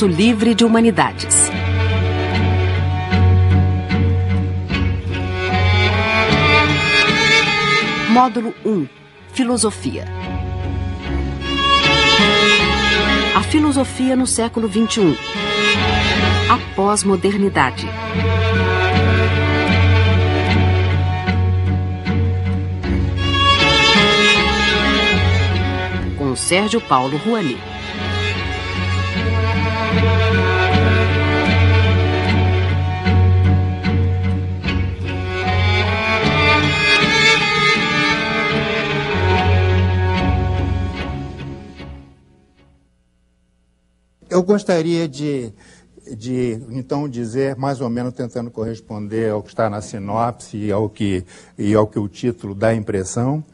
Curso Livre de Humanidades. Módulo 1. Filosofia. A filosofia no século XXI. A pós-modernidade. Com Sérgio Paulo Rouanet. Eu gostaria de então dizer, mais ou menos tentando corresponder ao que está na sinopse e ao que o título dá a impressão,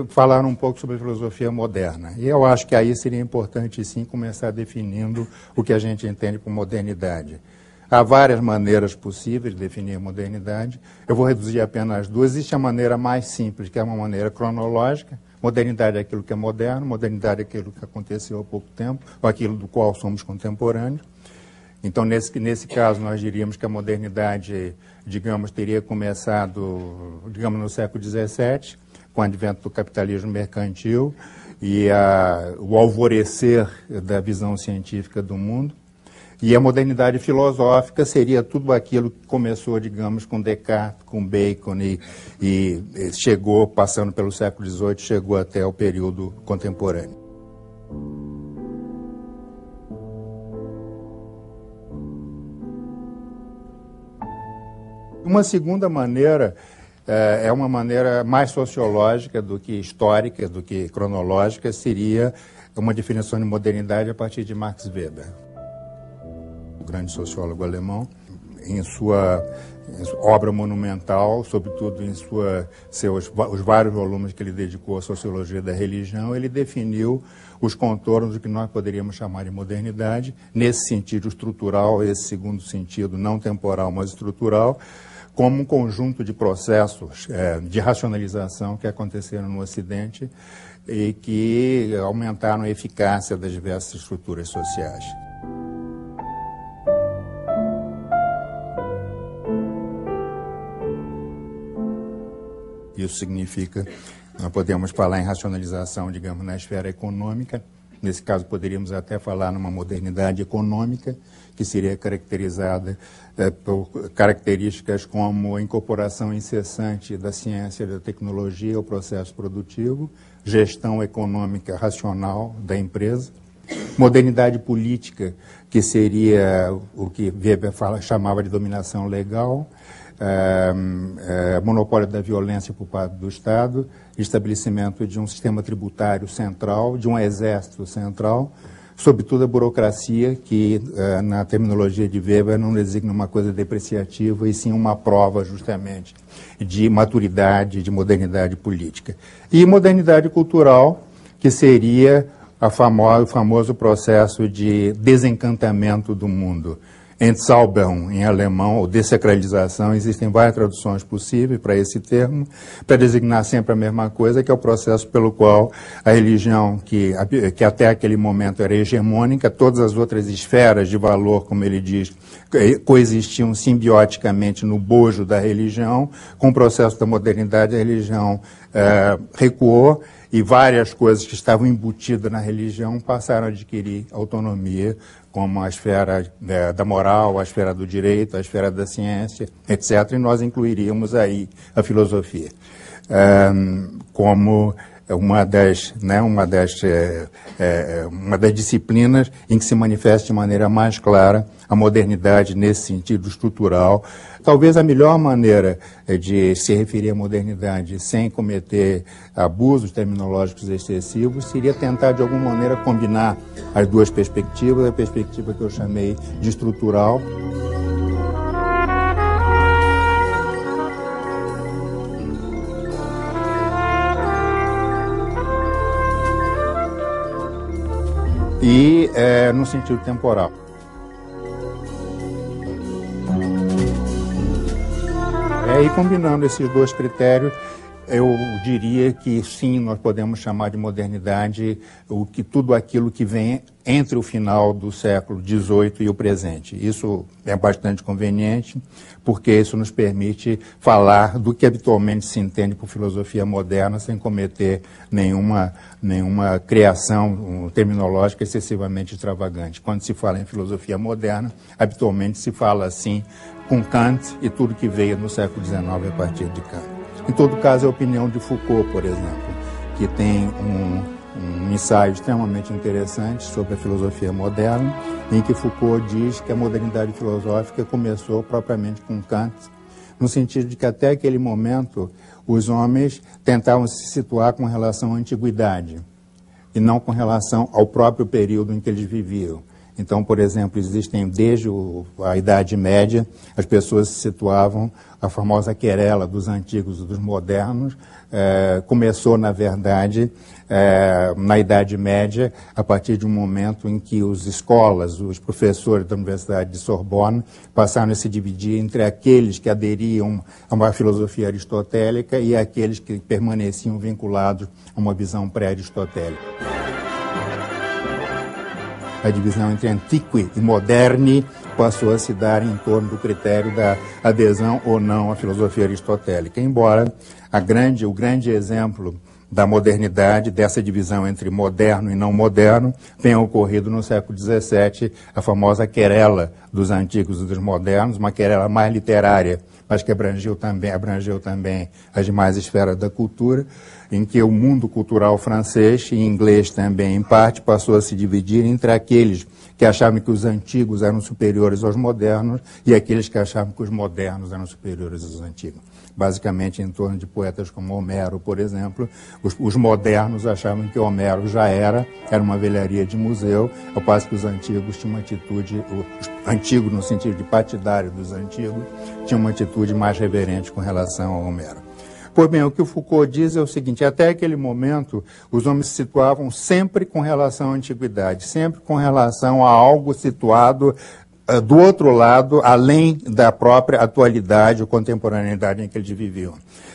falar um pouco sobre a filosofia moderna. E eu acho que aí seria importante, sim, começar definindo o que a gente entende por modernidade. Há várias maneiras possíveis de definir a modernidade. Eu vou reduzir apenas duas. Existe a maneira mais simples, que é uma maneira cronológica. Modernidade é aquilo que é moderno, modernidade é aquilo que aconteceu há pouco tempo, ou aquilo do qual somos contemporâneos. Então, nesse caso, nós diríamos que a modernidade, digamos, teria começado, digamos, no século XVII, com o advento do capitalismo mercantil e o alvorecer da visão científica do mundo. E a modernidade filosófica seria tudo aquilo que começou, digamos, com Descartes, com Bacon e chegou, passando pelo século XVIII, chegou até o período contemporâneo. Uma segunda maneira é uma maneira mais sociológica do que histórica, do que cronológica, seria uma definição de modernidade a partir de Max Weber, grande sociólogo alemão, em sua obra monumental, sobretudo em os vários volumes que ele dedicou à sociologia da religião, ele definiu os contornos do que nós poderíamos chamar de modernidade, nesse sentido estrutural, esse segundo sentido, não temporal, mas estrutural, como um conjunto de processos de racionalização que aconteceram no Ocidente e que aumentaram a eficácia das diversas estruturas sociais. Isso significa, nós podemos falar em racionalização, digamos, na esfera econômica. Nesse caso, poderíamos até falar numa modernidade econômica, que seria caracterizada por características como a incorporação incessante da ciência e da tecnologia ao processo produtivo, gestão econômica racional da empresa, modernidade política, que seria o que Weber chamava de dominação legal, monopólio da violência por parte do Estado, estabelecimento de um sistema tributário central, de um exército central, sobretudo a burocracia, que na terminologia de Weber não designa uma coisa depreciativa, e sim uma prova justamente de maturidade, de modernidade política. E modernidade cultural, que seria o famoso processo de desencantamento do mundo. Entzauberung, em alemão, ou dessacralização, existem várias traduções possíveis para esse termo, para designar sempre a mesma coisa, que é o processo pelo qual a religião, que até aquele momento era hegemônica, todas as outras esferas de valor, como ele diz, coexistiam simbioticamente no bojo da religião. Com o processo da modernidade, a religião recuou, e várias coisas que estavam embutidas na religião passaram a adquirir autonomia, como a esfera da moral, a esfera do direito, a esfera da ciência, etc. E nós incluiríamos aí a filosofia como uma das disciplinas em que se manifesta de maneira mais clara a modernidade nesse sentido estrutural. Talvez a melhor maneira de se referir à modernidade sem cometer abusos terminológicos excessivos seria tentar, de alguma maneira, combinar as duas perspectivas, a perspectiva que eu chamei de estrutural. E no sentido temporal. E combinando esses dois critérios, Eu diria que sim, nós podemos chamar de modernidade tudo aquilo que vem entre o final do século XVIII e o presente. Isso é bastante conveniente, porque isso nos permite falar do que habitualmente se entende por filosofia moderna, sem cometer nenhuma criação terminológica excessivamente extravagante. Quando se fala em filosofia moderna, habitualmente se fala assim com Kant e tudo que veio no século XIX a partir de Kant. Em todo caso, é a opinião de Foucault, por exemplo, que tem um ensaio extremamente interessante sobre a filosofia moderna, em que Foucault diz que a modernidade filosófica começou propriamente com Kant, no sentido de que até aquele momento os homens tentavam se situar com relação à antiguidade e não com relação ao próprio período em que eles viviam. Então, por exemplo, existem desde a Idade Média, as pessoas se situavam, a famosa querela dos antigos e dos modernos, começou, na verdade, na Idade Média, a partir de um momento em que os professores da Universidade de Sorbonne, passaram a se dividir entre aqueles que aderiam a uma filosofia aristotélica e aqueles que permaneciam vinculados a uma visão pré-aristotélica. A divisão entre antiqui e moderni passou a se dar em torno do critério da adesão ou não à filosofia aristotélica, embora o grande exemplo da modernidade, dessa divisão entre moderno e não moderno, tenha ocorrido no século XVII, a famosa querela dos antigos e dos modernos, uma querela mais literária, mas que abrangeu também as demais esferas da cultura, em que o mundo cultural francês, e inglês também em parte, passou a se dividir entre aqueles que achavam que os antigos eram superiores aos modernos e aqueles que achavam que os modernos eram superiores aos antigos. Basicamente em torno de poetas como Homero, por exemplo, os modernos achavam que Homero já era uma velharia de museu, ao passo que os antigos tinham uma atitude, os antigos no sentido de partidário dos antigos, tinham uma atitude mais reverente com relação a Homero. Pois bem, o que o Foucault diz é o seguinte: até aquele momento, os homens se situavam sempre com relação à antiguidade, sempre com relação a algo situado do outro lado, além da própria atualidade ou contemporaneidade em que eles viviam.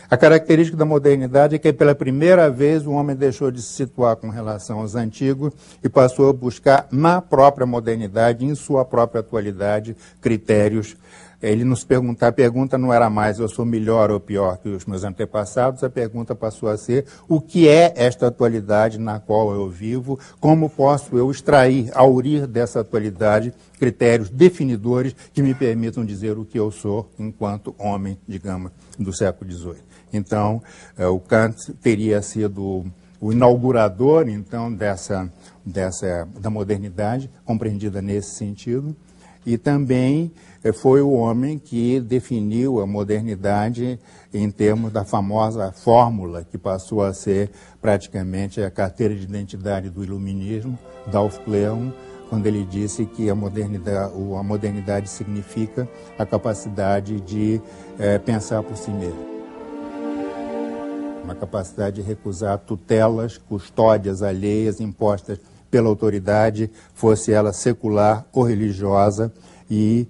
A característica da modernidade é que, pela primeira vez, o homem deixou de se situar com relação aos antigos e passou a buscar, na própria modernidade, em sua própria atualidade, critérios. Ele nos pergunta, a pergunta não era mais eu sou melhor ou pior que os meus antepassados, a pergunta passou a ser o que é esta atualidade na qual eu vivo, como posso eu extrair, aurir dessa atualidade, critérios definidores que me permitam dizer o que eu sou enquanto homem, digamos, do século XVIII. Então, o Kant teria sido o inaugurador, então, da modernidade, compreendida nesse sentido, e também foi o homem que definiu a modernidade em termos da famosa fórmula que passou a ser praticamente a carteira de identidade do iluminismo, Dolf Kleon, quando ele disse que a modernidade significa a capacidade de pensar por si mesmo. Uma capacidade de recusar tutelas, custódias alheias impostas pela autoridade, fosse ela secular ou religiosa, e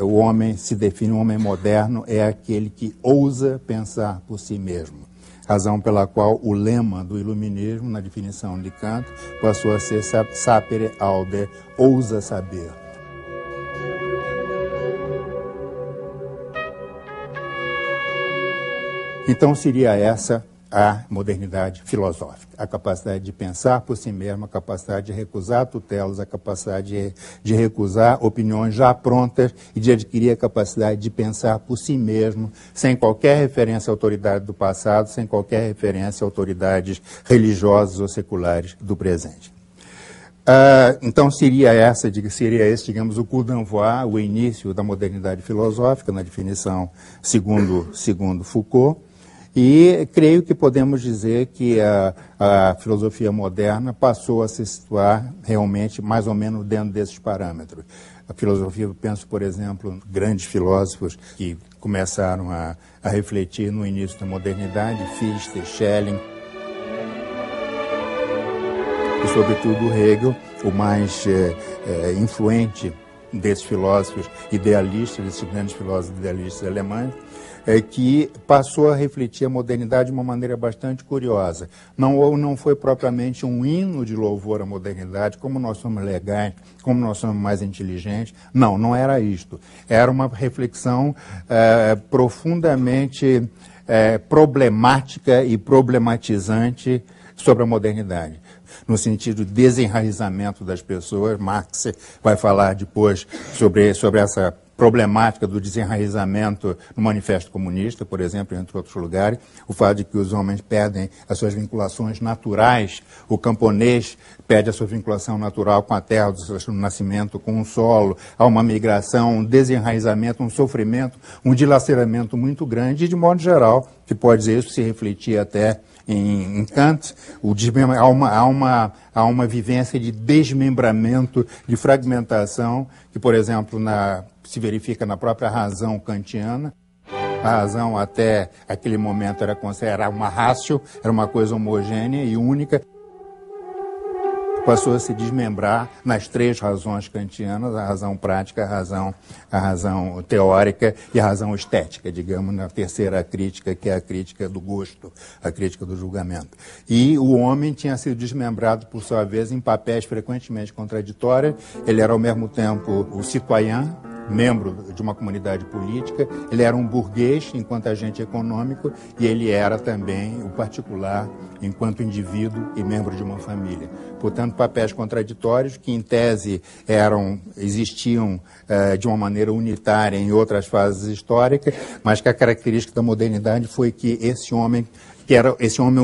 o homem se define, um homem moderno é aquele que ousa pensar por si mesmo. Razão pela qual o lema do iluminismo, na definição de Kant, passou a ser sapere aude, ousa saber. Então seria essa a modernidade filosófica, a capacidade de pensar por si mesmo, a capacidade de recusar tutelas, a capacidade de recusar opiniões já prontas e de adquirir a capacidade de pensar por si mesmo, sem qualquer referência à autoridade do passado, sem qualquer referência a autoridades religiosas ou seculares do presente. Então seria esse, digamos, o coup d'envoi, o início da modernidade filosófica, na definição segundo Foucault. E creio que podemos dizer que a filosofia moderna passou a se situar realmente mais ou menos dentro desses parâmetros. A filosofia, eu penso, por exemplo, em grandes filósofos que começaram a refletir no início da modernidade, Fichte, Schelling, e sobretudo Hegel, o mais influente desses filósofos idealistas, desses grandes filósofos idealistas alemães, que passou a refletir a modernidade de uma maneira bastante curiosa. Não foi propriamente um hino de louvor à modernidade, como nós somos legais, como nós somos mais inteligentes. Não era isto. Era uma reflexão profundamente problemática e problematizante sobre a modernidade, no sentido de desenraizamento das pessoas. Marx vai falar depois sobre essa problemática do desenraizamento no Manifesto Comunista, por exemplo, entre outros lugares, o fato de que os homens perdem as suas vinculações naturais, o camponês perde a sua vinculação natural com a terra do seu nascimento, com o solo, há uma migração, um desenraizamento, um sofrimento, um dilaceramento muito grande, e de modo geral, que pode dizer isso, se refletir até em Kant, há uma vivência de desmembramento, de fragmentação, que, por exemplo, se verifica na própria razão kantiana. A razão, até aquele momento, era considerada uma ratio, era uma coisa homogênea e única. Passou a se desmembrar nas três razões kantianas: a razão prática, a razão teórica e a razão estética, digamos, na terceira crítica, que é a crítica do gosto, a crítica do julgamento. E o homem tinha sido desmembrado, por sua vez, em papéis frequentemente contraditórios. Ele era, ao mesmo tempo, o citoyen, membro de uma comunidade política, ele era um burguês enquanto agente econômico, e ele era também o particular enquanto indivíduo e membro de uma família. Portanto, papéis contraditórios que, em tese, existiam de uma maneira unitária em outras fases históricas, mas que a característica da modernidade foi que esse homem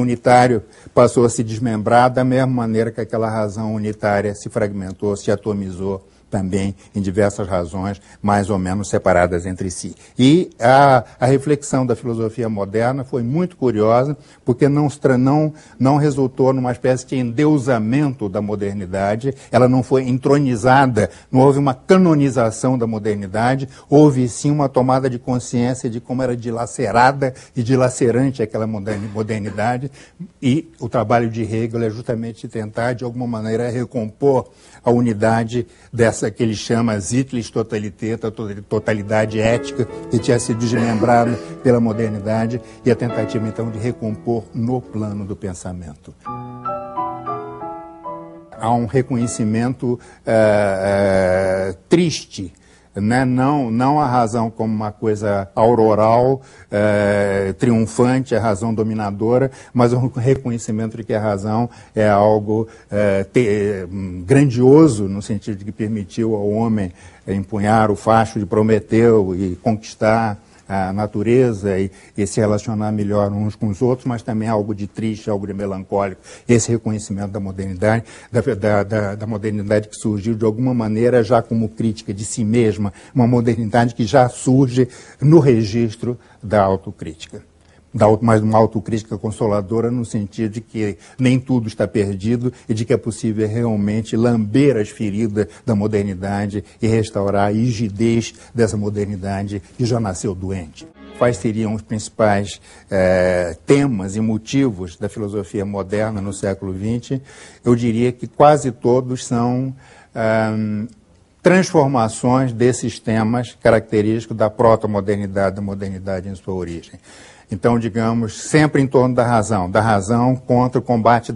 unitário, passou a se desmembrar da mesma maneira que aquela razão unitária se fragmentou, se atomizou também em diversas razões mais ou menos separadas entre si. E a reflexão da filosofia moderna foi muito curiosa, porque não resultou numa espécie de endeusamento da modernidade, ela não foi entronizada, não houve uma canonização da modernidade, houve sim uma tomada de consciência de como era dilacerada e dilacerante aquela modernidade, e o trabalho de Hegel é justamente tentar, de alguma maneira, recompor a unidade dessa que ele chama Sittliche Totalität, a totalidade ética, que tinha sido desmembrada pela modernidade, e a tentativa, então, de recompor no plano do pensamento. Há um reconhecimento triste, né? Não a razão como uma coisa auroral, triunfante, a razão dominadora, mas um reconhecimento de que a razão é algo grandioso, no sentido de que permitiu ao homem empunhar o facho de Prometeu e conquistar a natureza e se relacionar melhor uns com os outros, mas também algo de triste, algo de melancólico. Esse reconhecimento da modernidade, da modernidade que surgiu de alguma maneira já como crítica de si mesma, uma modernidade que já surge no registro da autocrítica. Mas uma autocrítica consoladora, no sentido de que nem tudo está perdido e de que é possível realmente lamber as feridas da modernidade e restaurar a rigidez dessa modernidade que já nasceu doente. Quais seriam os principais temas e motivos da filosofia moderna no século XX? Eu diria que quase todos são transformações desses temas característicos da proto-modernidade, da modernidade em sua origem. Então, digamos, sempre em torno da razão contra o combate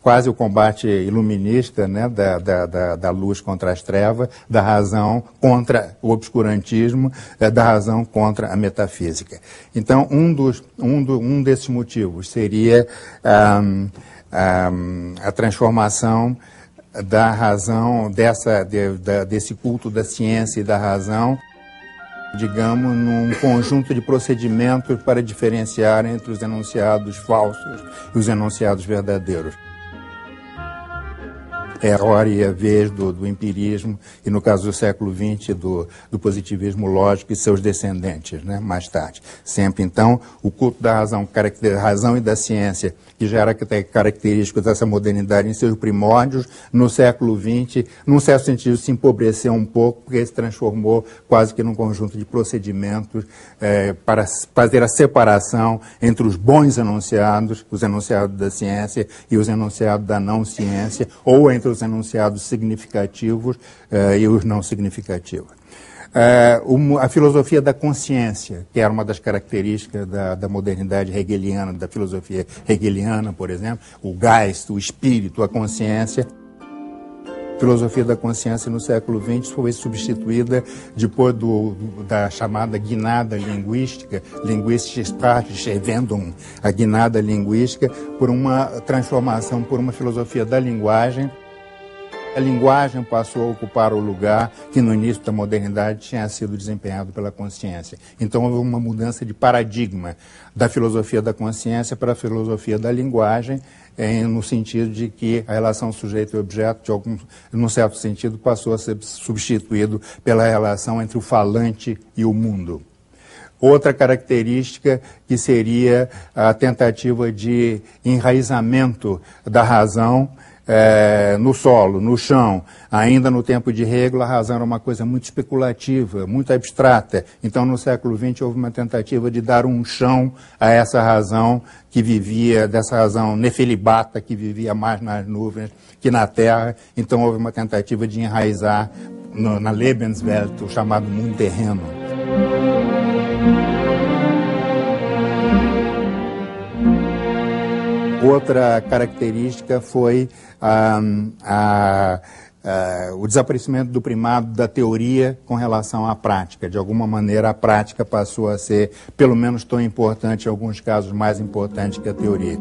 quase o combate iluminista, né, da luz contra as trevas, da razão contra o obscurantismo, da razão contra a metafísica. Então, um desses motivos seria a transformação da razão, desse culto da ciência e da razão, digamos, num conjunto de procedimentos para diferenciar entre os enunciados falsos e os enunciados verdadeiros. É a hora e a vez do empirismo e, no caso do século XX, do positivismo lógico e seus descendentes, né, mais tarde. Sempre, então, o culto da razão e da ciência, que já era característico dessa modernidade em seus primórdios, no século XX, num certo sentido, se empobreceu um pouco, porque se transformou quase que num conjunto de procedimentos para fazer a separação entre os bons enunciados, os enunciados da ciência e os enunciados da não ciência, ou entre entre os enunciados significativos e os não significativos. A filosofia da consciência, que era uma das características da modernidade hegeliana, da filosofia hegeliana, por exemplo, o Geist, o espírito, a consciência. A filosofia da consciência no século XX foi substituída depois da chamada guinada linguística, Linguistische Wendung, a guinada linguística, por uma transformação, por uma filosofia da linguagem. A linguagem passou a ocupar o lugar que no início da modernidade tinha sido desempenhado pela consciência. Então houve uma mudança de paradigma da filosofia da consciência para a filosofia da linguagem, no sentido de que a relação sujeito e objeto, num certo sentido, passou a ser substituído pela relação entre o falante e o mundo. Outra característica que seria a tentativa de enraizamento da razão no solo, no chão. Ainda no tempo de Hegel, a razão era uma coisa muito especulativa, muito abstrata. Então, no século XX, houve uma tentativa de dar um chão a essa razão que vivia, dessa razão nefelibata, que vivia mais nas nuvens que na Terra. Então, houve uma tentativa de enraizar na Lebenswelt, o chamado mundo terreno. Outra característica foi o desaparecimento do primado da teoria com relação à prática. De alguma maneira, a prática passou a ser, pelo menos, tão importante, em alguns casos, mais importante que a teoria.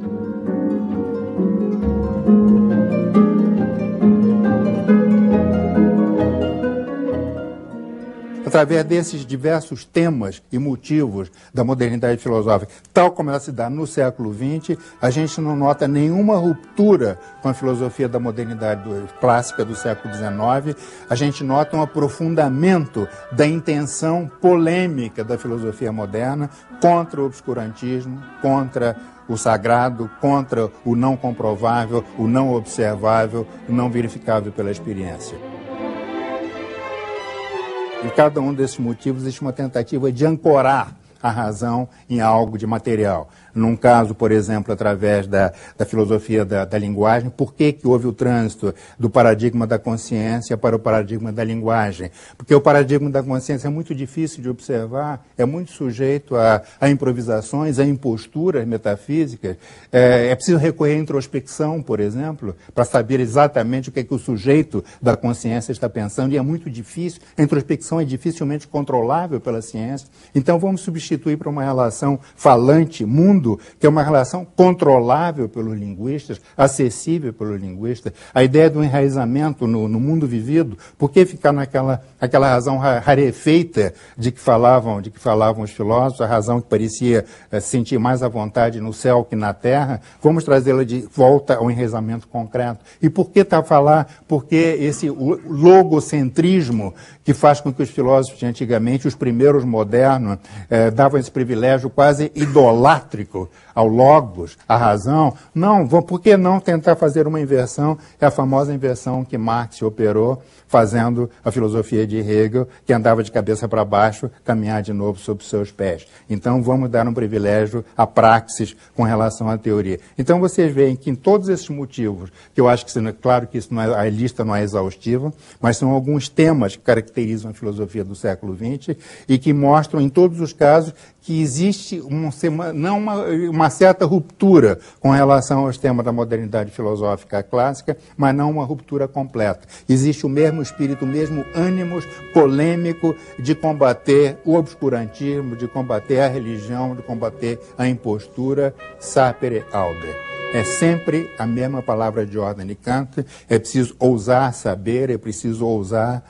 Através desses diversos temas e motivos da modernidade filosófica, tal como ela se dá no século XX, a gente não nota nenhuma ruptura com a filosofia da modernidade clássica do século XIX, a gente nota um aprofundamento da intenção polêmica da filosofia moderna contra o obscurantismo, contra o sagrado, contra o não comprovável, o não observável, o não verificável pela experiência. Em cada um desses motivos existe uma tentativa de ancorar a razão em algo de material. Num caso, por exemplo, através da filosofia da linguagem, por que houve o trânsito do paradigma da consciência para o paradigma da linguagem? Porque o paradigma da consciência é muito difícil de observar, é muito sujeito a improvisações, a imposturas metafísicas. É preciso recorrer à introspecção, por exemplo, para saber exatamente o que o sujeito da consciência está pensando, e é muito difícil, a introspecção é dificilmente controlável pela ciência. Então vamos substituir para uma relação falante-mundo, que é uma relação controlável pelos linguistas, acessível pelos linguistas. A ideia do enraizamento no mundo vivido, por que ficar aquela razão rarefeita de que falavam os filósofos, a razão que parecia sentir mais à vontade no céu que na terra? Vamos trazê-la de volta ao enraizamento concreto. E por que falar? Porque esse logocentrismo que faz com que os filósofos de antigamente, os primeiros modernos, davam esse privilégio quase idolátrico ao logos, à razão. Não, por que não tentar fazer uma inversão? É a famosa inversão que Marx operou, fazendo a filosofia de Hegel, que andava de cabeça para baixo, caminhar de novo sobre os seus pés. Então, vamos dar um privilégio à praxis com relação à teoria. Então, vocês veem que em todos esses motivos, que eu acho que, claro que isso a lista não é exaustiva, mas são alguns temas que caracterizam a filosofia do século XX e que mostram, em todos os casos, que existe uma certa ruptura com relação aos temas da modernidade filosófica clássica, mas não uma ruptura completa. Existe o mesmo espírito, o mesmo ânimo polêmico de combater o obscurantismo, de combater a religião, de combater a impostura, sapere aude. É sempre a mesma palavra de ordem de Kant, é preciso ousar saber, é preciso ousar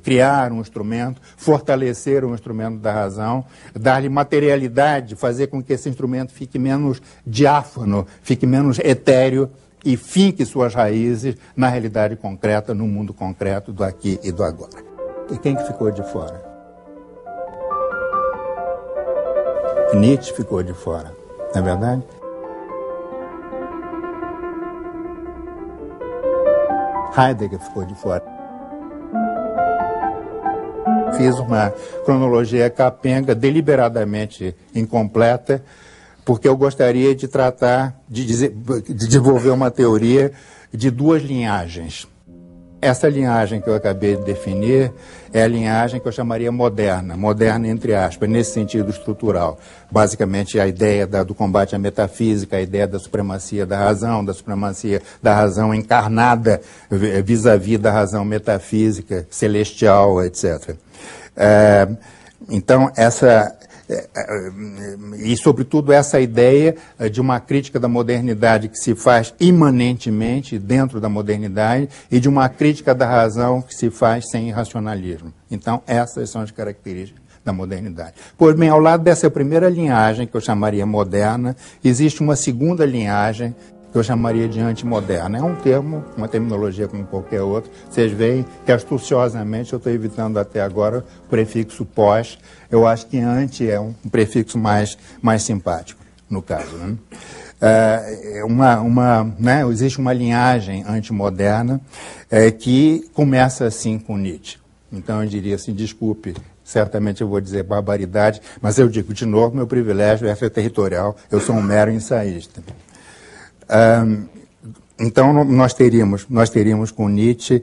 criar um instrumento, fortalecer um instrumento da razão, dar-lhe materialidade, fazer com que esse instrumento fique menos diáfano, fique menos etéreo e finque suas raízes na realidade concreta, no mundo concreto do aqui e do agora. E quem que ficou de fora? Nietzsche ficou de fora, não é verdade? Heidegger ficou de fora. Fiz uma cronologia capenga, deliberadamente incompleta, porque eu gostaria de tratar, de desenvolver uma teoria de duas linhagens. Essa linhagem que eu acabei de definir é a linhagem que eu chamaria moderna, moderna entre aspas, nesse sentido estrutural. Basicamente a ideia do combate à metafísica, a ideia da supremacia da razão encarnada vis-à-vis da razão metafísica, celestial, etc. Então, e, sobretudo, essa ideia de uma crítica da modernidade que se faz imanentemente dentro da modernidade e de uma crítica da razão que se faz sem irracionalismo. Então, essas são as características da modernidade. Pois bem, ao lado dessa primeira linhagem, que eu chamaria moderna, existe uma segunda linhagem que eu chamaria de antimoderna. É um termo, uma terminologia como qualquer outra. Vocês veem que astuciosamente eu estou evitando até agora o prefixo pós. Eu acho que anti é um prefixo mais simpático, no caso. Né? Existe uma linhagem antimoderna que começa assim com Nietzsche. Então eu diria assim, desculpe, certamente eu vou dizer barbaridade, mas eu digo de novo, meu privilégio é extraterritorial, eu sou um mero ensaísta. Então, nós teríamos com Nietzsche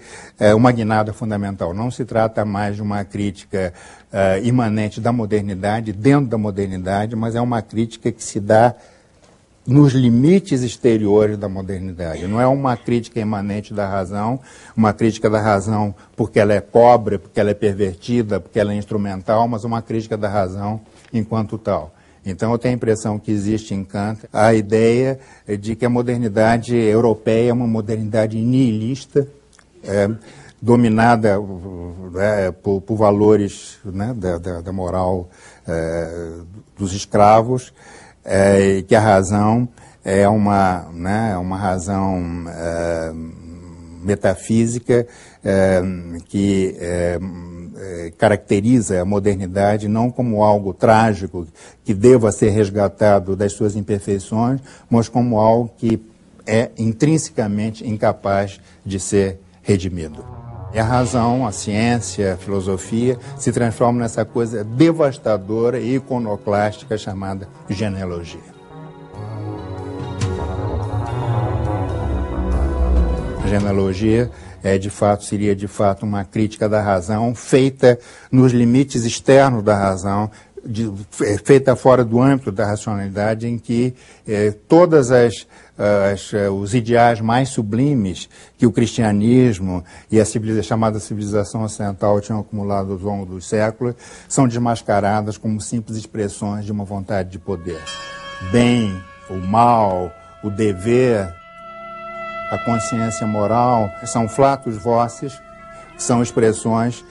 uma guinada fundamental. Não se trata mais de uma crítica imanente da modernidade, dentro da modernidade, mas é uma crítica que se dá nos limites exteriores da modernidade. Não é uma crítica imanente da razão, uma crítica da razão porque ela é pobre, porque ela é pervertida, porque ela é instrumental, mas uma crítica da razão enquanto tal. Então, eu tenho a impressão que existe em Kant a ideia de que a modernidade europeia é uma modernidade nihilista, dominada por valores, né, da moral dos escravos, e que a razão é uma razão metafísica que caracteriza a modernidade não como algo trágico que deva ser resgatado das suas imperfeições, mas como algo que é intrinsecamente incapaz de ser redimido. E a razão, a ciência, a filosofia se transformam nessa coisa devastadora e iconoclástica chamada genealogia. A genealogia seria de fato uma crítica da razão feita nos limites externos da razão, feita fora do âmbito da racionalidade, em que todas os ideais mais sublimes que o cristianismo e a chamada civilização ocidental tinham acumulado ao longo dos séculos são desmascaradas como simples expressões de uma vontade de poder. Bem, o mal, o dever, a consciência moral, são flatus vocis, são expressões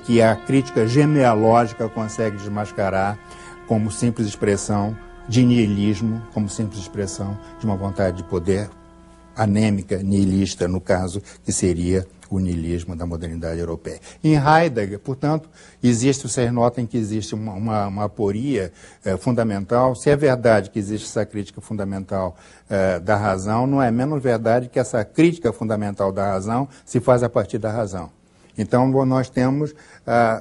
que a crítica genealógica consegue desmascarar como simples expressão de niilismo, como simples expressão de uma vontade de poder anêmica, nihilista, no caso, que seria o niilismo da modernidade europeia. Em Heidegger, portanto, vocês notem que existe uma aporia fundamental. Se é verdade que existe essa crítica fundamental da razão, não é menos verdade que essa crítica fundamental da razão se faz a partir da razão. Então, nós temos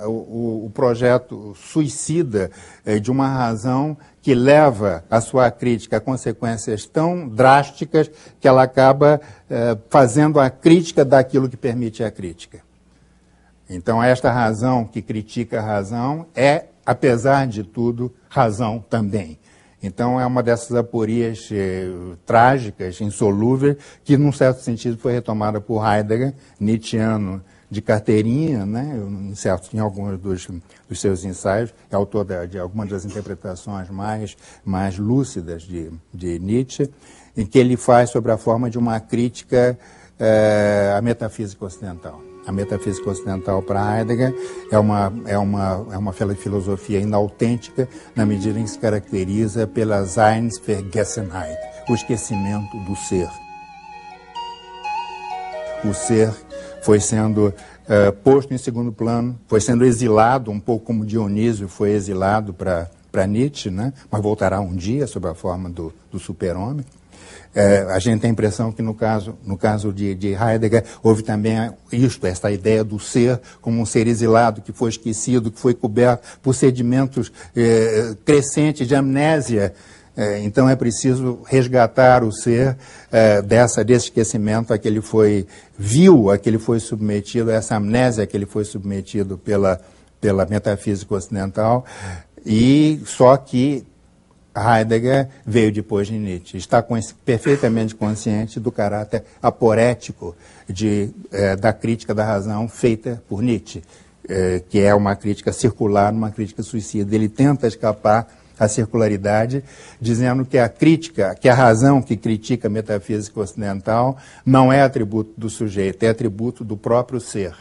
o projeto suicida de uma razão que leva a sua crítica a consequências tão drásticas que ela acaba fazendo a crítica daquilo que permite a crítica. Então, esta razão que critica a razão é, apesar de tudo, razão também. Então, é uma dessas aporias trágicas, insolúveis, que, num certo sentido, foi retomada por Heidegger, nietzschiano, de carteirinha, né, em alguns dos seus ensaios, é autor de algumas das interpretações mais lúcidas de Nietzsche, em que ele faz sobre a forma de uma crítica à metafísica ocidental. A metafísica ocidental para Heidegger é uma filosofia inautêntica na medida em que se caracteriza pela Seinsvergessenheit, o esquecimento do ser. O ser foi sendo posto em segundo plano, foi sendo exilado, um pouco como Dionísio foi exilado para Nietzsche, né? Mas voltará um dia sob a forma do super-homem. A gente tem a impressão que no caso de Heidegger houve também essa ideia do ser como um ser exilado, que foi esquecido, que foi coberto por sedimentos crescentes de amnésia, Então é preciso resgatar o ser desse esquecimento a que ele foi submetido, a essa amnésia a que ele foi submetido pela metafísica ocidental, e só que Heidegger veio depois de Nietzsche. Está perfeitamente consciente do caráter aporético da crítica da razão feita por Nietzsche, que é uma crítica circular, uma crítica suicida. Ele tenta escapar à circularidade, dizendo que a razão que critica a metafísica ocidental não é atributo do sujeito, é atributo do próprio ser.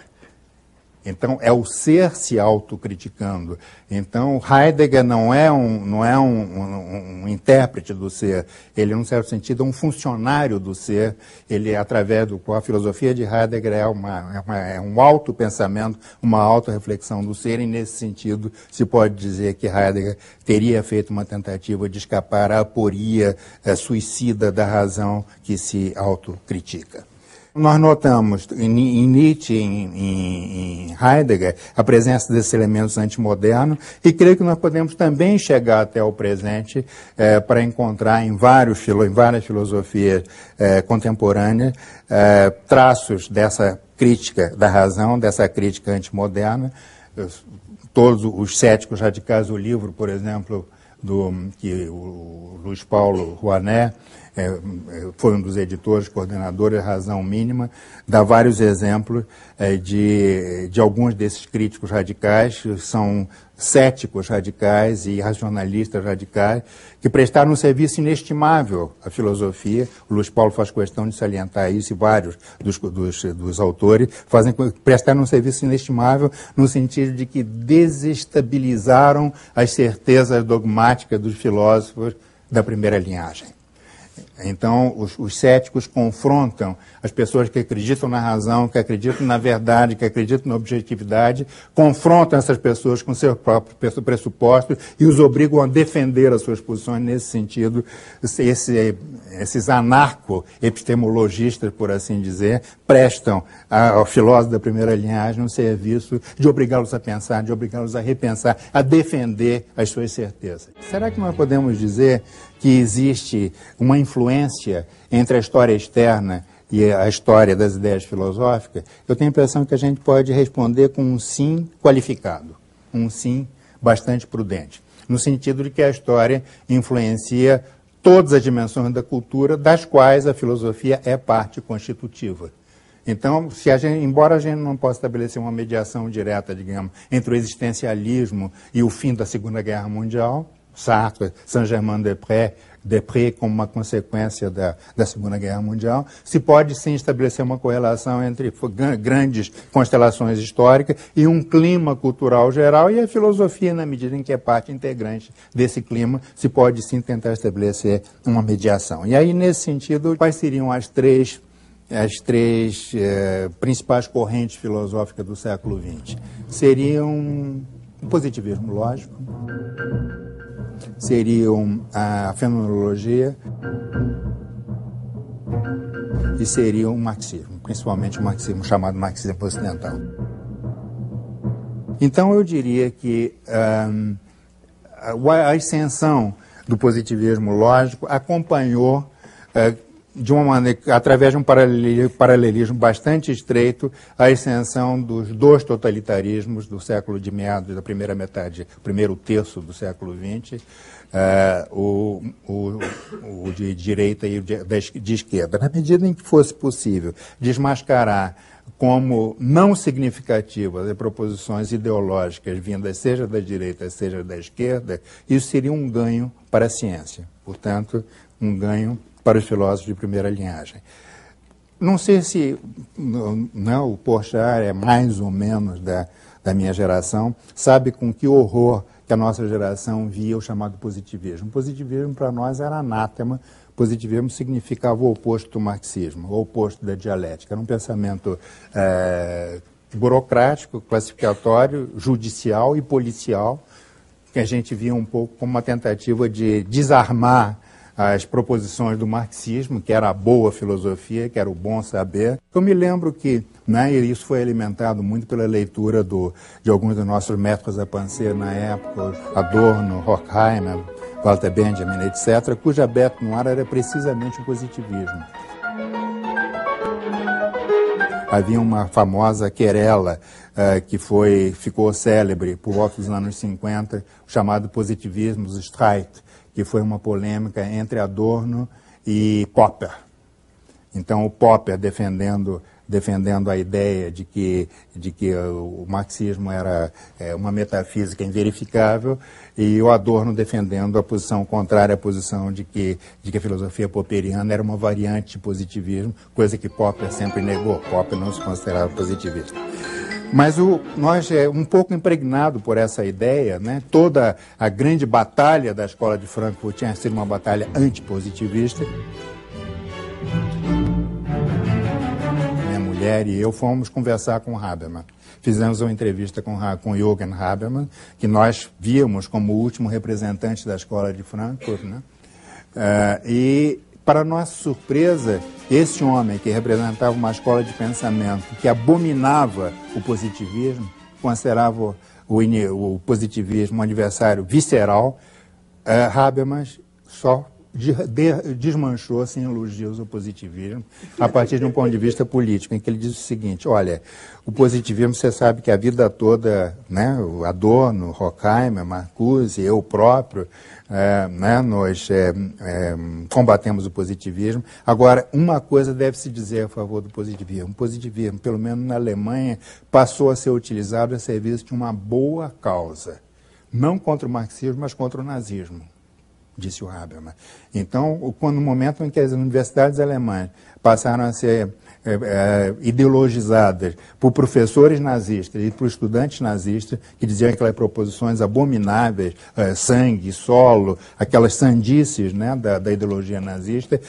Então, é o ser se autocriticando. Então, Heidegger não é um intérprete do ser. Ele, num certo sentido, é um funcionário do ser. Ele, através do qual a filosofia de Heidegger é um autopensamento, uma autorreflexão do ser, e, nesse sentido, se pode dizer que Heidegger teria feito uma tentativa de escapar à aporia suicida da razão que se autocritica. Nós notamos em Nietzsche e em Heidegger a presença desses elementos antimodernos, e creio que nós podemos também chegar até o presente para encontrar em várias filosofias contemporâneas traços dessa crítica da razão, dessa crítica antimoderna. Todos os céticos radicais do livro, por exemplo, que o Luiz Paulo Rouanet foi um dos editores, coordenadores, Razão Mínima, dá vários exemplos de alguns desses críticos radicais, são céticos radicais e racionalistas radicais, que prestaram um serviço inestimável à filosofia. O Luiz Paulo faz questão de salientar isso, e vários dos autores prestaram um serviço inestimável no sentido de que desestabilizaram as certezas dogmáticas dos filósofos da primeira linhagem. Então, os céticos confrontam as pessoas que acreditam na razão, que acreditam na verdade, que acreditam na objetividade, confrontam essas pessoas com seus próprios pressupostos e os obrigam a defender as suas posições. Nesse sentido, esses anarco-epistemologistas, por assim dizer, prestam ao filósofo da primeira linhagem um serviço de obrigá-los a pensar, de obrigá-los a repensar, a defender as suas certezas. Será que nós podemos dizer que existe uma influência entre a história externa e a história das ideias filosóficas? Eu tenho a impressão que a gente pode responder com um sim qualificado, um sim bastante prudente, no sentido de que a história influencia todas as dimensões da cultura, das quais a filosofia é parte constitutiva. Então, embora a gente não possa estabelecer uma mediação direta, digamos, entre o existencialismo e o fim da Segunda Guerra Mundial, Sartre, Saint-Germain-des-Prés, como uma consequência da Segunda Guerra Mundial, se pode sim estabelecer uma correlação entre grandes constelações históricas e um clima cultural geral, e a filosofia, na medida em que é parte integrante desse clima, se pode sim tentar estabelecer uma mediação. E aí, nesse sentido, quais seriam as três principais correntes filosóficas do século XX? Seriam o positivismo lógico, seriam a fenomenologia e seriam o marxismo, principalmente o marxismo chamado marxismo ocidental. Então eu diria que a ascensão do positivismo lógico acompanhou de uma maneira, através de um paralelismo bastante estreito, a ascensão dos dois totalitarismos do século de meados da primeira metade, primeiro terço do século XX, o de direita e o de esquerda. Na medida em que fosse possível desmascarar como não significativas as proposições ideológicas vindas seja da direita, seja da esquerda, isso seria um ganho para a ciência. Portanto, um ganho para os filósofos de primeira linhagem. Não sei se o Porchat é mais ou menos da minha geração, sabe com que horror que a nossa geração via o chamado positivismo. O positivismo para nós era anátema. Positivismo significava o oposto do marxismo, o oposto da dialética. Era um pensamento burocrático, classificatório, judicial e policial, que a gente via um pouco como uma tentativa de desarmar as proposições do marxismo, que era a boa filosofia, que era o bom saber. Eu me lembro que, e isso foi alimentado muito pela leitura de alguns dos nossos maîtres à pensée na época, Adorno, Horkheimer, Walter Benjamin, etc., cuja bête noire era precisamente o positivismo. Havia uma famosa querela que ficou célebre por volta dos anos 50, chamado positivismo Streit, que foi uma polêmica entre Adorno e Popper. Então, o Popper defendendo a ideia de que o marxismo era uma metafísica inverificável, e o Adorno defendendo a posição contrária à posição de que a filosofia popperiana era uma variante de positivismo, coisa que Popper sempre negou. Popper não se considerava positivista. Mas nós um pouco impregnado por essa ideia, né? Toda a grande batalha da Escola de Frankfurt tinha sido uma batalha antipositivista. Minha mulher e eu fomos conversar com Habermas. Fizemos uma entrevista com Jürgen Habermas, que nós víamos como o último representante da Escola de Frankfurt, né? E, para nossa surpresa, esse homem que representava uma escola de pensamento que abominava o positivismo, considerava o positivismo um adversário visceral, Habermas só desmanchou-se em elogios ao positivismo a partir de um ponto de vista político, em que ele diz o seguinte: olha, o positivismo, você sabe que a vida toda, né, o Adorno, Horkheimer, Marcuse, eu próprio, né, nós combatemos o positivismo. Agora, uma coisa deve se dizer a favor do positivismo. O positivismo, pelo menos na Alemanha, passou a ser utilizado a serviço de uma boa causa. Não contra o marxismo, mas contra o nazismo, disse o Habermas. Então, no momento em que as universidades alemãs passaram a ser ideologizadas por professores nazistas e por estudantes nazistas, que diziam aquelas proposições abomináveis, sangue, solo, aquelas sandices, né, da ideologia nazista,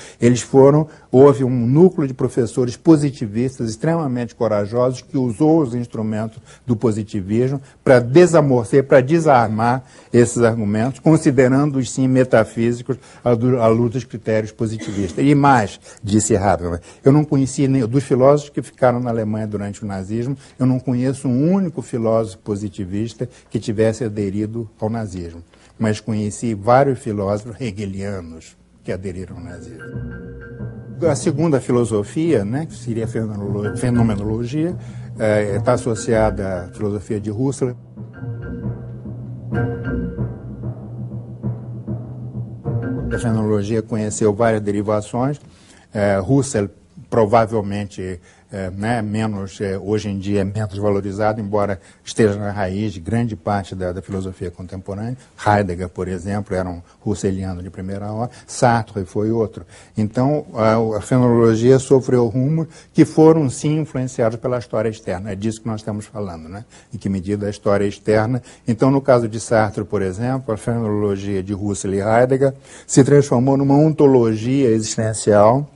houve um núcleo de professores positivistas extremamente corajosos que usou os instrumentos do positivismo para desamorcer, para desarmar esses argumentos, considerando-os sim metafísicos à luz dos critérios positivistas. E mais, disse Habermas, eu não conheci dos filósofos que ficaram na Alemanha durante o nazismo, eu não conheço um único filósofo positivista que tivesse aderido ao nazismo, mas conheci vários filósofos hegelianos que aderiram ao nazismo. A segunda filosofia, né, que seria a fenomenologia, está associada à filosofia de Husserl. A fenomenologia conheceu várias derivações. Husserl provavelmente hoje em dia é menos valorizado, embora esteja na raiz de grande parte da filosofia contemporânea. Heidegger, por exemplo, era um husserliano de primeira hora, Sartre foi outro. Então, a fenomenologia sofreu rumos que foram, sim, influenciados pela história externa. É disso que nós estamos falando, né? Em que medida a história externa. Então, no caso de Sartre, por exemplo, a fenomenologia de Husserl e Heidegger se transformou numa ontologia existencial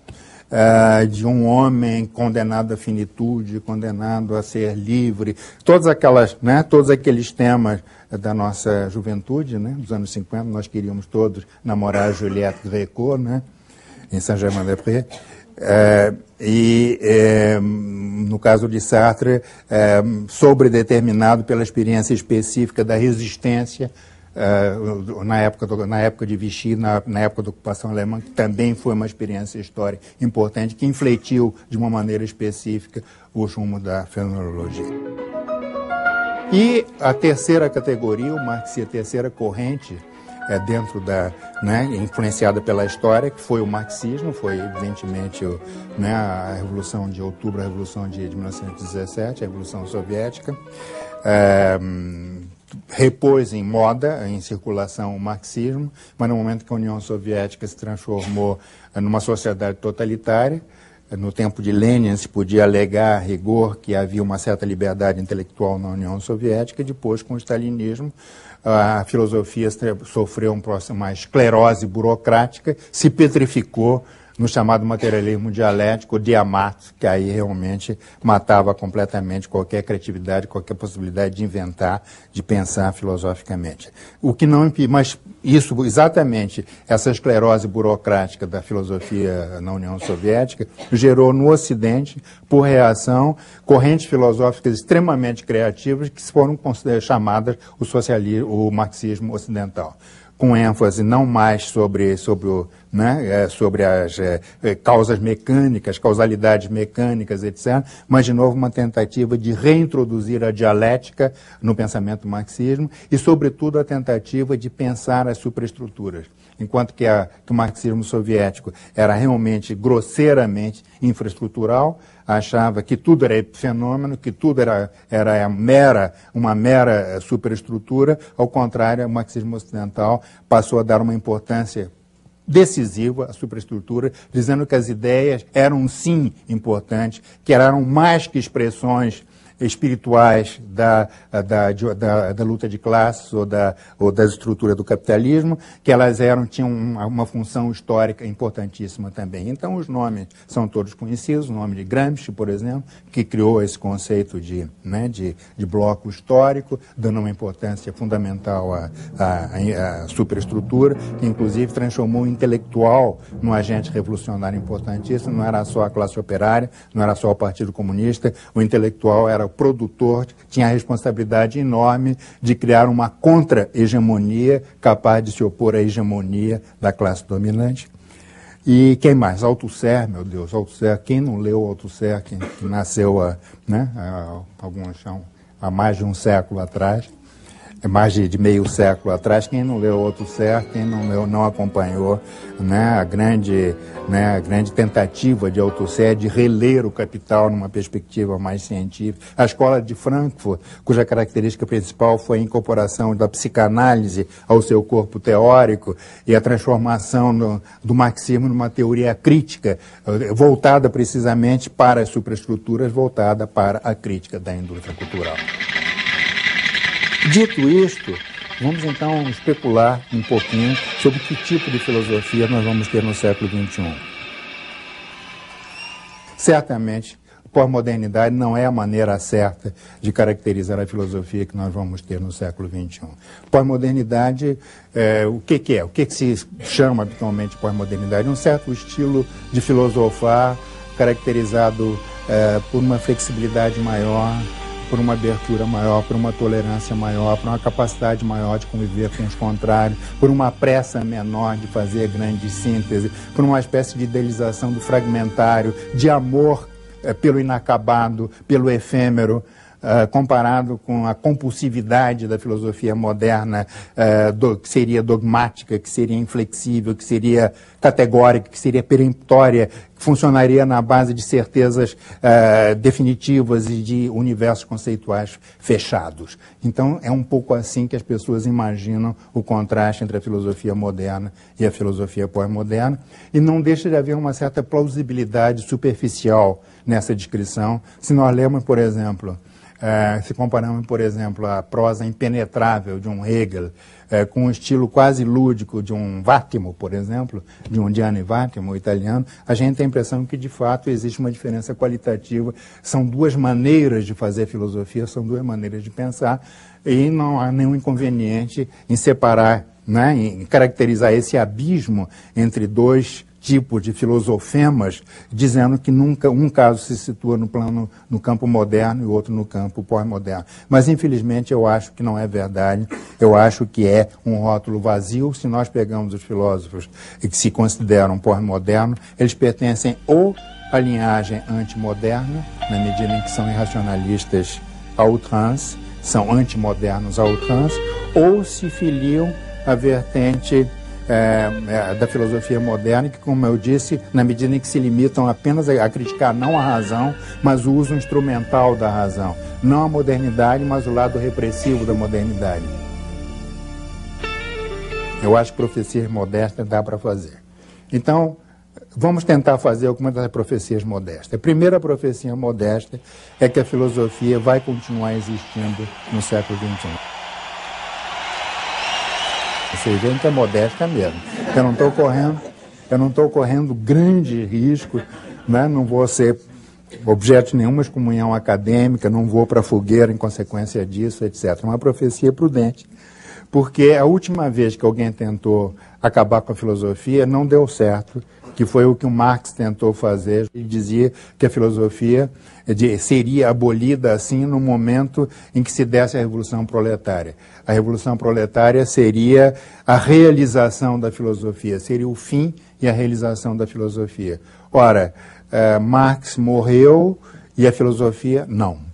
de um homem condenado à finitude, condenado a ser livre, todos aqueles temas da nossa juventude, né, dos anos 50, nós queríamos todos namorar a Juliette Gréco, né, em Saint-Germain-des-Prés, no caso de Sartre, sobredeterminado pela experiência específica da resistência na época de Vichy, na época da ocupação alemã, que também foi uma experiência histórica importante, que infletiu de uma maneira específica os rumos da fenomenologia. E a terceira categoria, o marxismo, a terceira corrente, dentro influenciada pela história, que foi o marxismo, foi evidentemente a Revolução de Outubro, a Revolução de 1917, a Revolução Soviética, repôs em moda, em circulação, o marxismo, mas no momento que a União Soviética se transformou numa sociedade totalitária, no tempo de Lenin se podia alegar a rigor que havia uma certa liberdade intelectual na União Soviética, e depois, com o stalinismo, a filosofia sofreu uma esclerose burocrática, se petrificou no chamado materialismo dialético, Diamat, que aí realmente matava completamente qualquer criatividade, qualquer possibilidade de inventar, de pensar filosoficamente. O que não impede, mas isso, exatamente, essa esclerose burocrática da filosofia na União Soviética gerou no Ocidente, por reação, correntes filosóficas extremamente criativas que foram chamadas o marxismo ocidental. com ênfase não mais sobre as causas mecânicas, causalidades mecânicas, etc., mas, de novo, uma tentativa de reintroduzir a dialética no pensamento marxismo e, sobretudo, a tentativa de pensar as superestruturas. Enquanto que o marxismo soviético era realmente grosseiramente infraestrutural, achava que tudo era fenômeno, que tudo era uma mera superestrutura. Ao contrário, o marxismo ocidental passou a dar uma importância decisiva à superestrutura, dizendo que as ideias eram sim importantes, que eram mais que expressões espirituais da luta de classes ou da estrutura do capitalismo, que elas tinham uma função histórica importantíssima também. Então, os nomes são todos conhecidos, o nome de Gramsci, por exemplo, que criou esse conceito de bloco histórico, dando uma importância fundamental à superestrutura, que inclusive transformou o intelectual num agente revolucionário importantíssimo. Não era só a classe operária, não era só o Partido Comunista, o intelectual era o produtor, tinha a responsabilidade enorme de criar uma contra-hegemonia capaz de se opor à hegemonia da classe dominante. E quem mais? Althusser, meu Deus, Althusser. Quem não leu Althusser, que nasceu há mais de um século atrás, mais de meio século atrás, quem não leu Althusser, quem não acompanhou a grande tentativa de Althusser de reler o Capital numa perspectiva mais científica. A escola de Frankfurt, cuja característica principal foi a incorporação da psicanálise ao seu corpo teórico e a transformação do marxismo numa teoria crítica, voltada precisamente para as superestruturas, voltada para a crítica da indústria cultural. Dito isto, vamos então especular um pouquinho sobre que tipo de filosofia nós vamos ter no século XXI. Certamente, pós-modernidade não é a maneira certa de caracterizar a filosofia que nós vamos ter no século XXI. Pós-modernidade, o que é? O que se chama habitualmente de pós-modernidade? Um certo estilo de filosofar caracterizado por uma flexibilidade maior, por uma abertura maior, por uma tolerância maior, por uma capacidade maior de conviver com os contrários, por uma pressa menor de fazer grande síntese, por uma espécie de idealização do fragmentário, de amor pelo inacabado, pelo efêmero, comparado com a compulsividade da filosofia moderna, que seria dogmática, que seria inflexível, que seria categórica, que seria peremptória, que funcionaria na base de certezas definitivas e de universos conceituais fechados. Então, é um pouco assim que as pessoas imaginam o contraste entre a filosofia moderna e a filosofia pós-moderna, e não deixa de haver uma certa plausibilidade superficial nessa descrição. Se nós lemos, por exemplo, se comparamos, por exemplo, a prosa impenetrável de um Hegel com o estilo quase lúdico de um Vattimo, por exemplo, de um Gianni Vattimo, italiano, a gente tem a impressão que, de fato, existe uma diferença qualitativa. São duas maneiras de fazer filosofia, são duas maneiras de pensar, e não há nenhum inconveniente em separar, em caracterizar esse abismo entre dois tipos de filosofemas, dizendo que nunca um caso se situa no campo moderno e o outro no campo pós-moderno. Mas, infelizmente, eu acho que não é verdade. Eu acho que é um rótulo vazio. Se nós pegamos os filósofos que se consideram pós-modernos, eles pertencem ou à linhagem antimoderna, na medida em que são irracionalistas à outrance, são antimodernos à outrance, ou se filiam à vertente da filosofia moderna, que, como eu disse, na medida em que se limitam apenas a criticar não a razão, mas o uso instrumental da razão. Não a modernidade, mas o lado repressivo da modernidade. Eu acho que profecias modestas dá para fazer. Então, vamos tentar fazer algumas das profecias modestas. A primeira profecia modesta é que a filosofia vai continuar existindo no século XXI. Vocês veem que é modesta mesmo. Eu não estou correndo grande risco, não vou ser objeto de nenhuma excomunhão acadêmica, não vou para a fogueira em consequência disso, etc. Uma profecia prudente, porque a última vez que alguém tentou acabar com a filosofia não deu certo, que foi o que o Marx tentou fazer. Ele dizia que a filosofia seria abolida assim no momento em que se desse a Revolução Proletária. A Revolução Proletária seria a realização da filosofia, seria o fim e a realização da filosofia. Ora, Marx morreu e a filosofia não.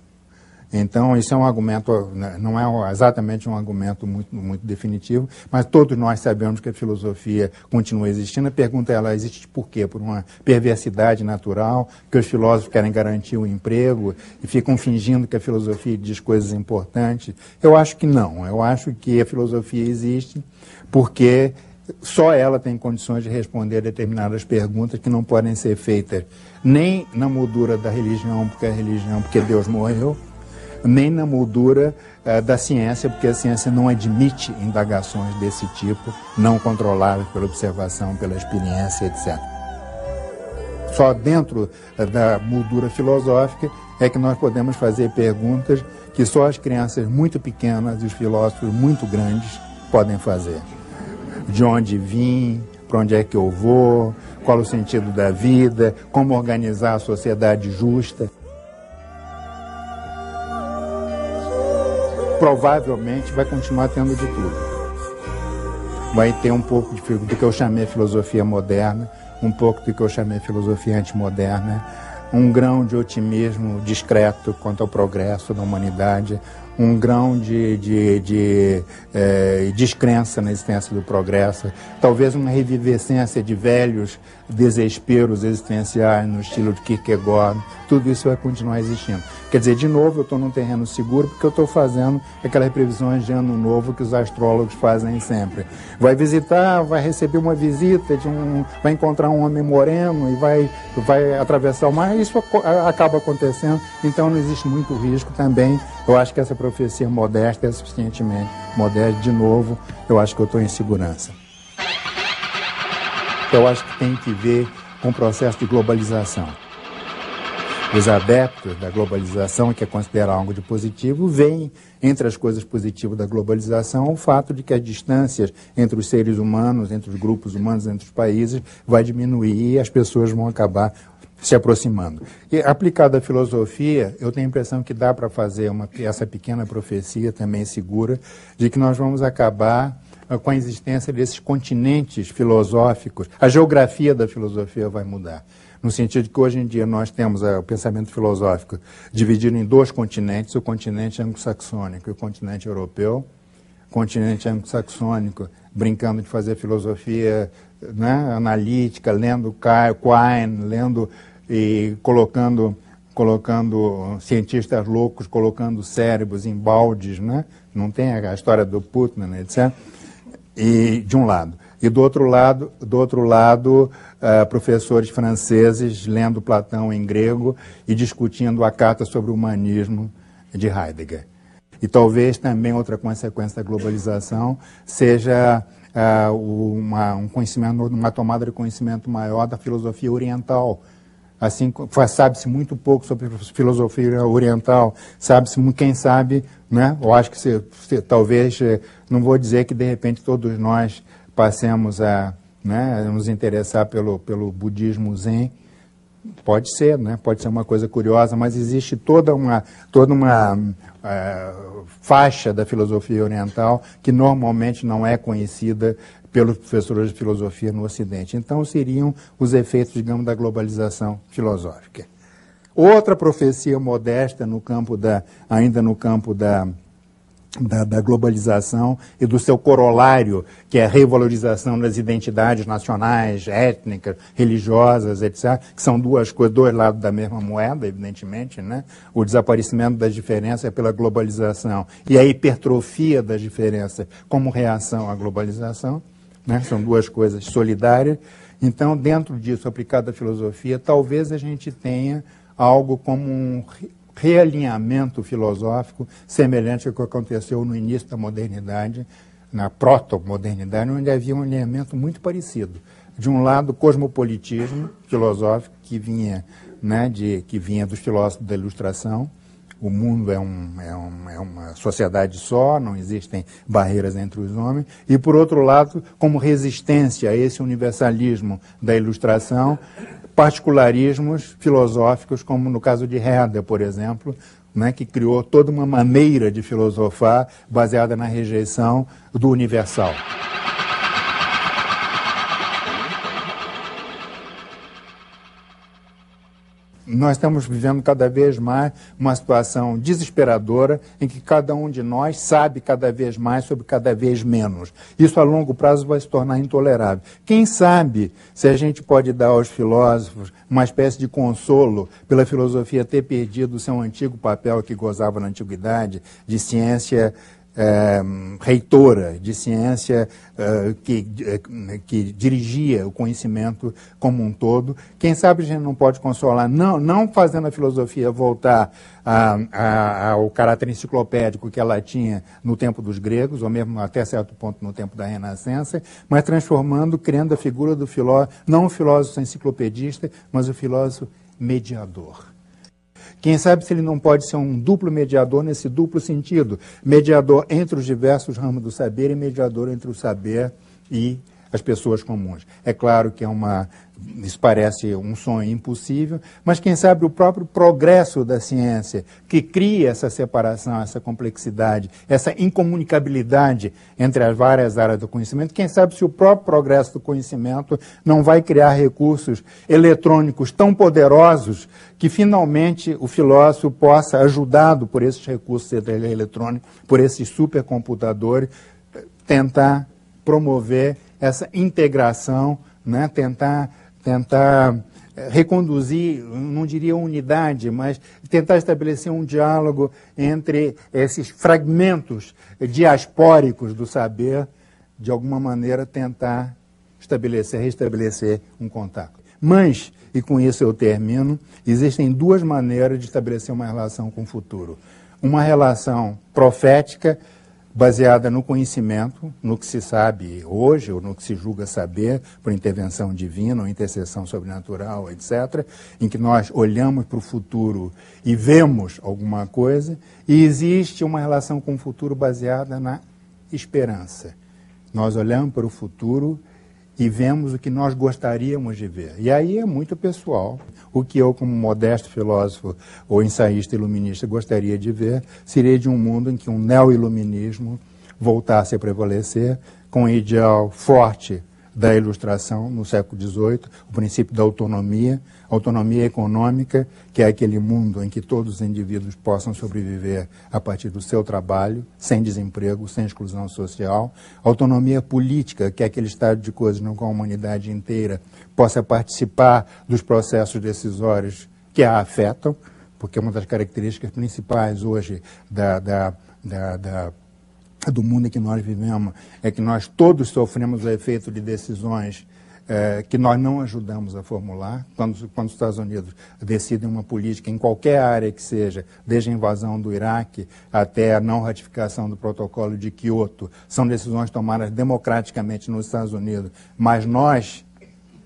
Então, isso é um argumento, não é exatamente um argumento muito definitivo, mas todos nós sabemos que a filosofia continua existindo. A pergunta ela existe por quê? Por uma perversidade natural, que os filósofos querem garantir o emprego e ficam fingindo que a filosofia diz coisas importantes. Eu acho que não. Eu acho que a filosofia existe porque só ela tem condições de responder determinadas perguntas que não podem ser feitas nem na moldura da religião, porque Deus morreu, nem na moldura da ciência, porque a ciência não admite indagações desse tipo, não controláveis pela observação, pela experiência, etc. Só dentro da moldura filosófica é que nós podemos fazer perguntas que só as crianças muito pequenas e os filósofos muito grandes podem fazer. De onde vim, para onde é que eu vou, qual o sentido da vida, como organizar a sociedade justa. Provavelmente vai continuar tendo de tudo. Vai ter um pouco do que eu chamei filosofia moderna, um pouco do que eu chamei filosofia antimoderna, um grão de otimismo discreto quanto ao progresso da humanidade, um grão de descrença na existência do progresso, talvez uma revivescência de velhos desesperos existenciais no estilo de Kierkegaard. Tudo isso vai continuar existindo. Quer dizer, de novo, eu estou num terreno seguro porque eu estou fazendo aquelas previsões de ano novo que os astrólogos fazem sempre. Vai visitar, vai receber uma visita, vai encontrar um homem moreno e vai atravessar o mar. Isso acaba acontecendo, então não existe muito risco também. Eu acho que essa profecia modesta é suficientemente modesta. De novo, eu acho que eu estou em segurança. Eu acho que tem que ver com o processo de globalização. Os adeptos da globalização, que é considerar algo de positivo, veem entre as coisas positivas da globalização o fato de que as distâncias entre os seres humanos, entre os grupos humanos, entre os países, vai diminuir e as pessoas vão acabar se aproximando. E aplicado à filosofia, eu tenho a impressão que dá para fazer essa pequena profecia também segura de que nós vamos acabar com a existência desses continentes filosóficos. A geografia da filosofia vai mudar. No sentido de que hoje em dia nós temos o pensamento filosófico dividido em dois continentes, o continente anglo-saxônico e o continente europeu. O continente anglo-saxônico brincando de fazer filosofia, né, analítica, lendo Quine, lendo e colocando cientistas loucos, colocando cérebros em baldes, né? Não tem a história do Putnam, etc. E de um lado. E do outro lado, professores franceses lendo Platão em grego e discutindo a Carta sobre o Humanismo de Heidegger. E talvez também outra consequência da globalização seja um conhecimento, uma tomada de conhecimento maior da filosofia oriental. Assim, sabe-se muito pouco sobre filosofia oriental, sabe-se, quem sabe, né? Eu acho que talvez, não vou dizer que de repente todos nós passemos a nos interessar pelo budismo zen. Pode ser, né? Pode ser uma coisa curiosa, mas existe toda uma faixa da filosofia oriental que normalmente não é conhecida pelos professores de filosofia no Ocidente. Então, seriam os efeitos, digamos, da globalização filosófica. Outra profecia modesta ainda no campo da globalização e do seu corolário, que é a revalorização das identidades nacionais, étnicas, religiosas, etc., que são duas coisas, dois lados da mesma moeda, evidentemente, né? O desaparecimento das diferenças pela globalização e a hipertrofia das diferenças como reação à globalização, né? São duas coisas solidárias. Então, dentro disso, aplicado à filosofia, talvez a gente tenha algo como um realinhamento filosófico semelhante ao que aconteceu no início da modernidade, na proto-modernidade, onde havia um alinhamento muito parecido. De um lado, o cosmopolitismo filosófico que vinha dos filósofos da Ilustração, o mundo é uma sociedade só, não existem barreiras entre os homens, e, por outro lado, como resistência a esse universalismo da Ilustração, particularismos filosóficos, como no caso de Herder, por exemplo, né, que criou toda uma maneira de filosofar baseada na rejeição do universal. Nós estamos vivendo cada vez mais uma situação desesperadora em que cada um de nós sabe cada vez mais sobre cada vez menos. Isso a longo prazo vai se tornar intolerável. Quem sabe se a gente pode dar aos filósofos uma espécie de consolo pela filosofia ter perdido o seu antigo papel que gozava na antiguidade de ciência reitora, de ciência que dirigia o conhecimento como um todo. Quem sabe a gente não pode consolar, não fazendo a filosofia voltar ao caráter enciclopédico que ela tinha no tempo dos gregos, ou mesmo até certo ponto no tempo da Renascença, mas transformando, criando a figura do filósofo, não o filósofo enciclopedista, mas o filósofo mediador. Quem sabe se ele não pode ser um duplo mediador nesse duplo sentido, mediador entre os diversos ramos do saber e mediador entre o saber e as pessoas comuns. É claro que isso parece um sonho impossível, mas quem sabe o próprio progresso da ciência, que cria essa separação, essa complexidade, essa incomunicabilidade entre as várias áreas do conhecimento, quem sabe se o próprio progresso do conhecimento não vai criar recursos eletrônicos tão poderosos que finalmente o filósofo possa, ajudado por esses recursos eletrônicos, por esses supercomputadores, tentar promover essa integração, né? tentar reconduzir, não diria unidade, mas tentar estabelecer um diálogo entre esses fragmentos diaspóricos do saber, de alguma maneira tentar restabelecer um contato. Mas, e com isso eu termino, existem duas maneiras de estabelecer uma relação com o futuro. Uma relação profética, baseada no conhecimento, no que se sabe hoje, ou no que se julga saber, por intervenção divina ou intercessão sobrenatural, etc., em que nós olhamos para o futuro e vemos alguma coisa, e existe uma relação com o futuro baseada na esperança. Nós olhamos para o futuro e vemos o que nós gostaríamos de ver. E aí é muito pessoal. O que eu, como modesto filósofo ou ensaísta iluminista, gostaria de ver seria de um mundo em que um neo-iluminismo voltasse a prevalecer, com um ideal forte da Ilustração no século XVIII, o princípio da autonomia econômica, que é aquele mundo em que todos os indivíduos possam sobreviver a partir do seu trabalho, sem desemprego, sem exclusão social, autonomia política, que é aquele estado de coisas no qual a humanidade inteira possa participar dos processos decisórios que a afetam, porque uma das características principais hoje do mundo em que nós vivemos é que nós todos sofremos o efeito de decisões que nós não ajudamos a formular. Quando os Estados Unidos decidem uma política em qualquer área que seja, desde a invasão do Iraque até a não ratificação do protocolo de Kyoto, são decisões tomadas democraticamente nos Estados Unidos, mas nós,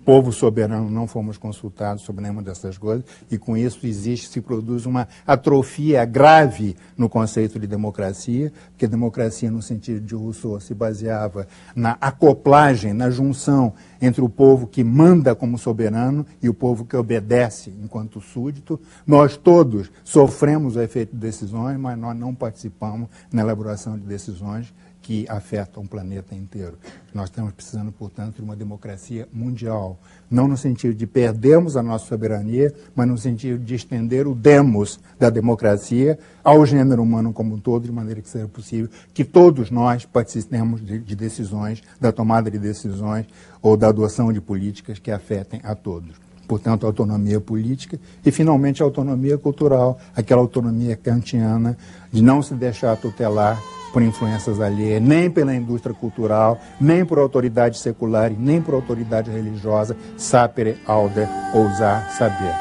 povo soberano, não fomos consultados sobre nenhuma dessas coisas, e com isso se produz uma atrofia grave no conceito de democracia, porque democracia, no sentido de Rousseau, se baseava na acoplagem, na junção entre o povo que manda como soberano e o povo que obedece enquanto súdito. Nós todos sofremos o efeito de decisões, mas nós não participamos na elaboração de decisões que afetam o planeta inteiro. Nós estamos precisando, portanto, de uma democracia mundial, não no sentido de perdermos a nossa soberania, mas no sentido de estender o demos da democracia ao gênero humano como um todo, de maneira que seja possível que todos nós participemos de decisões, da tomada de decisões ou da adoção de políticas que afetem a todos. Portanto, a autonomia política e, finalmente, a autonomia cultural, aquela autonomia kantiana de não se deixar tutelar por influências alheias, nem pela indústria cultural, nem por autoridade secular, nem por autoridade religiosa, sapere aude, ousar saber.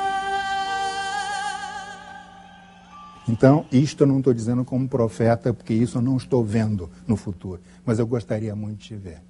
Então, isto eu não estou dizendo como profeta, porque isso eu não estou vendo no futuro, mas eu gostaria muito de ver.